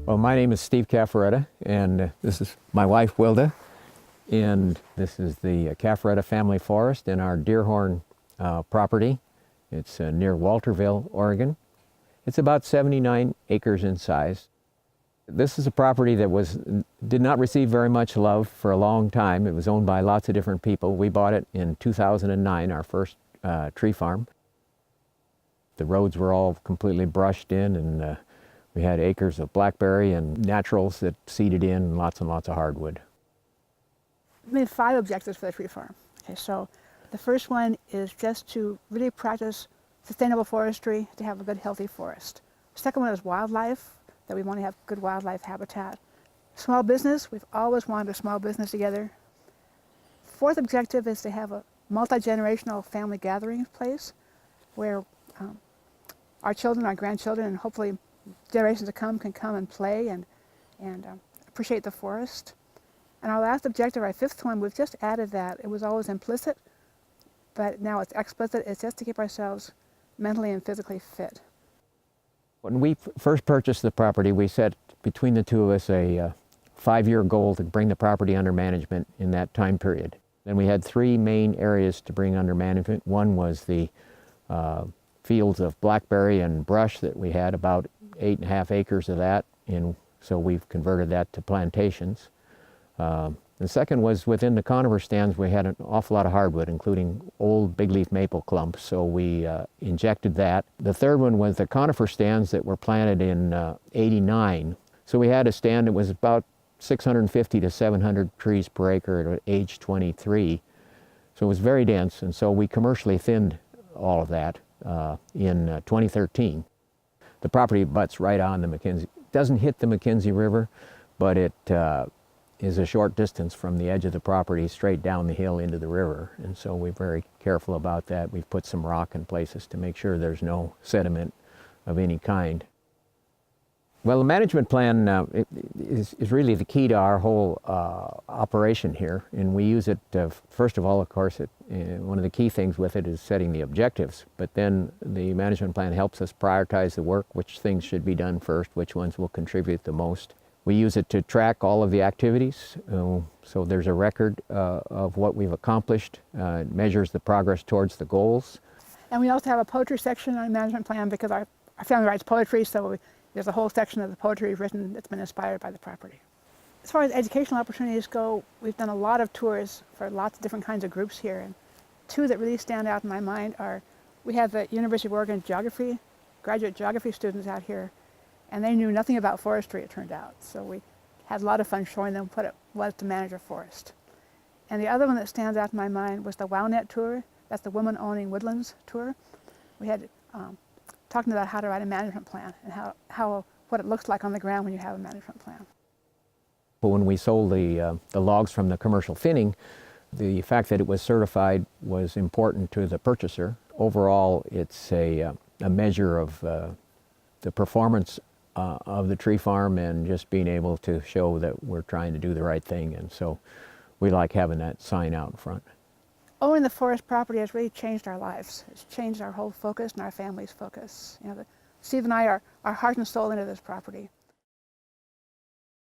Well, my name is Steve Caffaretta, and this is my wife, Wilda, and this is the Caffaretta Family Forest in our Deerhorn property. It's near Walterville, Oregon. It's about 79 acres in size. This is a property that did not receive very much love for a long time. It was owned by lots of different people. We bought it in 2009, our first tree farm. The roads were all completely brushed in, and we had acres of blackberry and naturals that seeded in, and lots of hardwood. We made 5 objectives for the tree farm. Okay, so the first one is just to really practice sustainable forestry, to have a good, healthy forest. The second one is wildlife, that we want to have good wildlife habitat. Small business, we've always wanted a small business together. Fourth objective is to have a multi-generational family gathering place where our children, our grandchildren, and hopefully generations to come can come and play and appreciate the forest. And our last objective, our 5th one, we've just added that. It was always implicit, but now it's explicit. It's just to keep ourselves mentally and physically fit. When we first purchased the property, we set between the two of us a 5-year goal to bring the property under management in that time period. Then we had 3 main areas to bring under management. One was the fields of blackberry and brush that we had, about 8.5 acres of that, and so we've converted that to plantations. The second was within the conifer stands. We had an awful lot of hardwood, including old big leaf maple clumps, so we injected that. The third one was the conifer stands that were planted in '89. So we had a stand that was about 650 to 700 trees per acre at age 23. So it was very dense, and so we commercially thinned all of that in 2013. The property butts right on the McKenzie. It doesn't hit the McKenzie River, but it is a short distance from the edge of the property straight down the hill into the river, and so we're very careful about that. We've put some rock in places to make sure there's no sediment of any kind. Well, the management plan is really the key to our whole operation here, and we use it, first of all, of course, one of the key things with it is setting the objectives, but then the management plan helps us prioritize the work, which things should be done first, which ones will contribute the most. We use it to track all of the activities, so there's a record of what we've accomplished. It measures the progress towards the goals. And we also have a poetry section on the management plan because our family writes poetry, so there's a whole section of the poetry written that's been inspired by the property. As far as educational opportunities go, we've done a lot of tours for lots of different kinds of groups here, and 2 that really stand out in my mind are, we have the University of Oregon graduate geography students out here, and they knew nothing about forestry, it turned out. So we had a lot of fun showing them what it was to manage a forest. And the other one that stands out in my mind was the WowNet tour. That's the Women Owning Woodlands tour. We had talking about how to write a management plan and what it looks like on the ground when you have a management plan. When we sold the logs from the commercial thinning, the fact that it was certified was important to the purchaser. Overall, it's a measure of the performance of the tree farm and just being able to show that we're trying to do the right thing, and so we like having that sign out in front. Owning the forest property has really changed our lives. It's changed our whole focus and our family's focus. You know, Steve and I are heart and soul into this property.